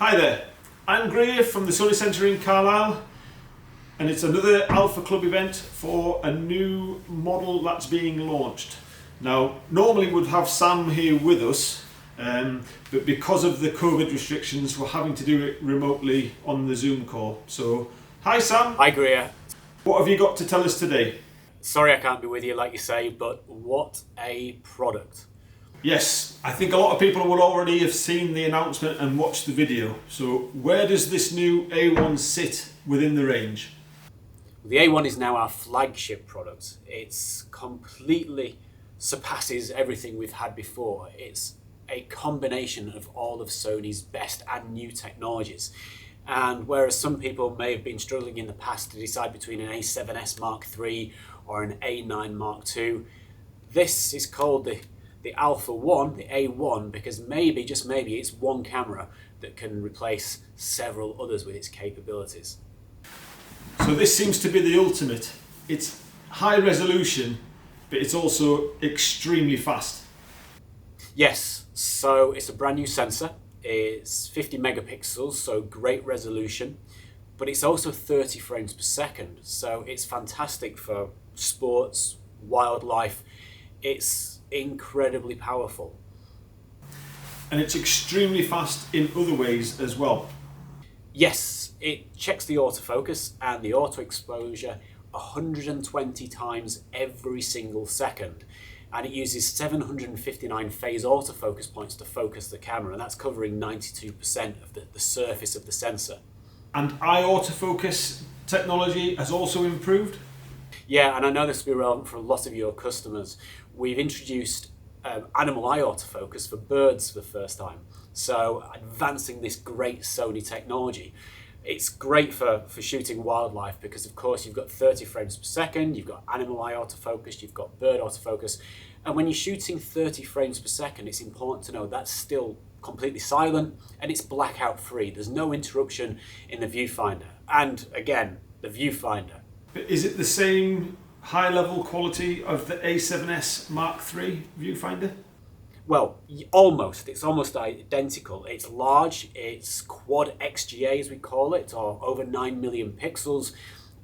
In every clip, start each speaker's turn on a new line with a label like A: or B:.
A: Hi there, I'm Grier from the Sony Centre in Carlisle, and it's another Alpha Club event for a new model that's being launched. Now, normally we'd have Sam here with us, but because of the COVID restrictions, we're having to do it remotely on the Zoom call. So, hi Sam.
B: Hi Grier.
A: What have you got to tell us today?
B: Sorry I can't be with you like you say, but what a product.
A: Yes, I think a lot of people will already have seen the announcement and watched the video. So where does this new A1 sit within the range?
B: The A1 is now our flagship product. It's completely surpasses everything we've had before. It's a combination of all of Sony's best and new technologies. And whereas some people may have been struggling in the past to decide between an A7S Mark III or an A9 Mark II, this is called the Alpha 1, the A1, because maybe, just maybe, it's one camera that can replace several others with its capabilities.
A: So this seems to be the ultimate. It's high resolution, but it's also extremely fast.
B: Yes, so it's a brand new sensor. It's 50 megapixels, so great resolution, but it's also 30 frames per second. So it's fantastic for sports, wildlife. It's incredibly powerful.
A: And it's extremely fast in other ways as well.
B: Yes, it checks the autofocus and the auto exposure 120 times every single second. And it uses 759 phase autofocus points to focus the camera, and that's covering 92% of the surface of the sensor. And
A: eye autofocus technology has also improved?
B: Yeah, and I know this will be relevant for a lot of your customers. We've introduced animal eye autofocus for birds for the first time. So advancing this great Sony technology. It's great for shooting wildlife because of course you've got 30 frames per second, you've got animal eye autofocus, you've got bird autofocus. And when you're shooting 30 frames per second, it's important to know that's still completely silent and it's blackout free. There's no interruption in the viewfinder. And again, the viewfinder.
A: But is it the same high level quality of the A7S Mark III viewfinder?
B: Well, almost. It's almost identical. It's large, it's quad XGA as we call it, or over 9 million pixels.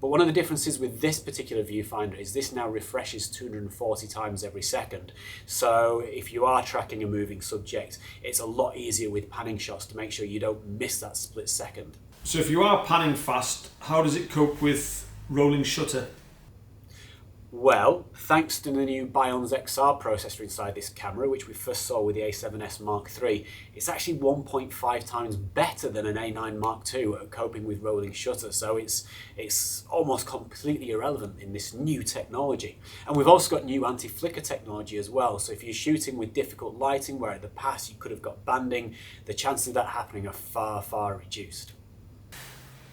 B: But one of the differences with this particular viewfinder is this now refreshes 240 times every second. So if you are tracking a moving subject, it's a lot easier with panning shots to make sure you don't miss that split second.
A: So if you are panning fast, how does it cope with rolling shutter?
B: Well, thanks to the new Bionz XR processor inside this camera, which we first saw with the A7S Mark III, it's actually 1.5 times better than an A9 Mark II at coping with rolling shutter. So it's almost completely irrelevant in this new technology. And we've also got new anti-flicker technology as well. So if you're shooting with difficult lighting, where in the past you could have got banding, the chances of that happening are far, far reduced.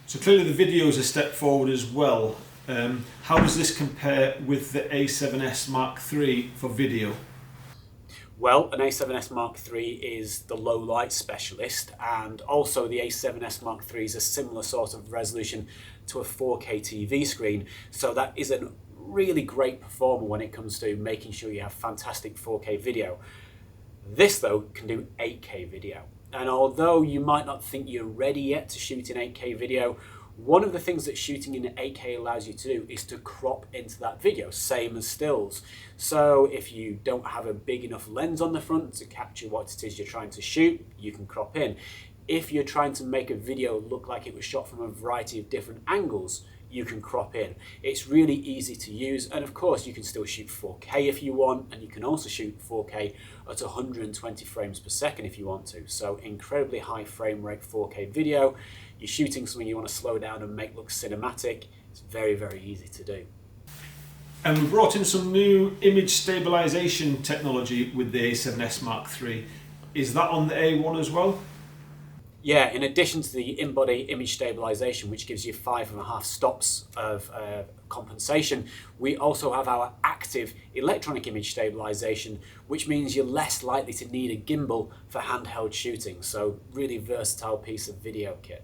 A: So clearly the video is a step forward as well. How does this compare with the A7S Mark III for video?
B: Well, an A7S Mark III is the low light specialist, and also the A7S Mark III is a similar sort of resolution to a 4K TV screen, so that is a really great performer when it comes to making sure you have fantastic 4K video. This though can do 8K video, and although you might not think you're ready yet to shoot in 8K video, one of the things that shooting in 8K allows you to do is to crop into that video, same as stills. So if you don't have a big enough lens on the front to capture what it is you're trying to shoot, you can crop in. If you're trying to make a video look like it was shot from a variety of different angles, you can crop in. It's really easy to use, and of course you can still shoot 4K if you want, and you can also shoot 4K at 120 frames per second if you want to. So incredibly high frame rate 4K video. You're shooting something you want to slow down and make look cinematic. It's very, very easy to do.
A: And we brought in some new image stabilization technology with the A7S Mark III. Is that on the A1 as well?
B: Yeah, in addition to the in-body image stabilization, which gives you 5.5 stops of compensation, we also have our active electronic image stabilization, which means you're less likely to need a gimbal for handheld shooting. So really versatile piece of video kit.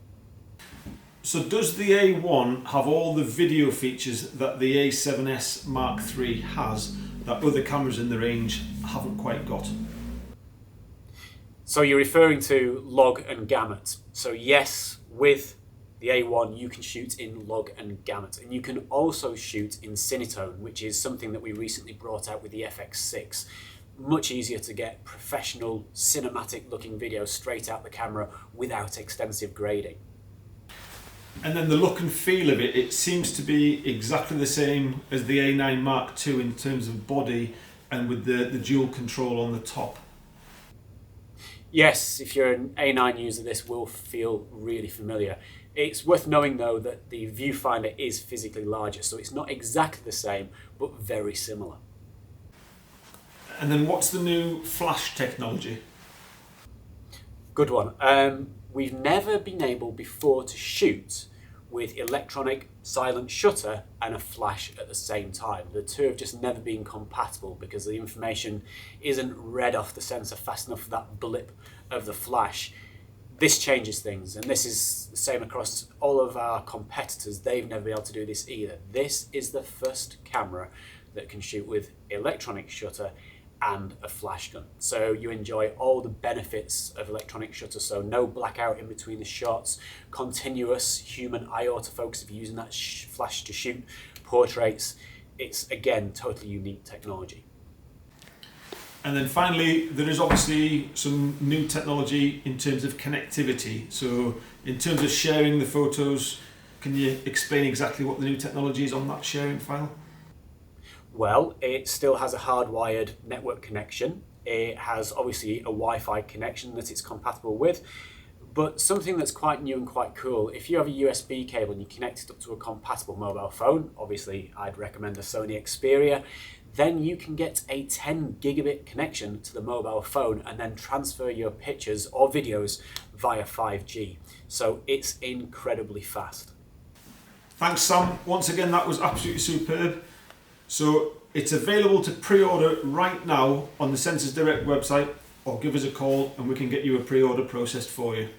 A: So does the A1 have all the video features that the A7S Mark III has that other cameras in the range haven't quite got?
B: So you're referring to log and gamut. So yes, with the A1 you can shoot in log and gamut, and you can also shoot in Cinetone, which is something that we recently brought out with the FX6. Much easier to get professional cinematic looking video straight out the camera without extensive grading.
A: And then the look and feel of it, it seems to be exactly the same as the A9 Mark II in terms of body and with the dual control on the top.
B: Yes, if you're an A9 user, this will feel really familiar. It's worth knowing though that the viewfinder is physically larger, so it's not exactly the same, but very similar.
A: And then what's the new flash technology?
B: Good one. We've never been able before to shoot with electronic silent shutter and a flash at the same time. The two have just never been compatible because the information isn't read off the sensor fast enough for that blip of the flash. This changes things, and this is the same across all of our competitors. They've never been able to do this either. This is the first camera that can shoot with electronic shutter and a flash gun. So you enjoy all the benefits of electronic shutter, so no blackout in between the shots, continuous human eye autofocus if you're using that flash to shoot portraits. It's, again, totally unique technology.
A: And then finally, there is obviously some new technology in terms of connectivity. So in terms of sharing the photos, can you explain exactly what the new technology is on that sharing file?
B: Well, it still has a hardwired network connection. It has obviously a Wi-Fi connection that it's compatible with, but something that's quite new and quite cool, if you have a USB cable and you connect it up to a compatible mobile phone, obviously I'd recommend a Sony Xperia, then you can get a 10 gigabit connection to the mobile phone and then transfer your pictures or videos via 5G. So it's incredibly fast.
A: Thanks, Sam. Once again, that was absolutely superb. So it's available to pre-order right now on the Sensors Direct website, or give us a call and we can get you a pre-order processed for you.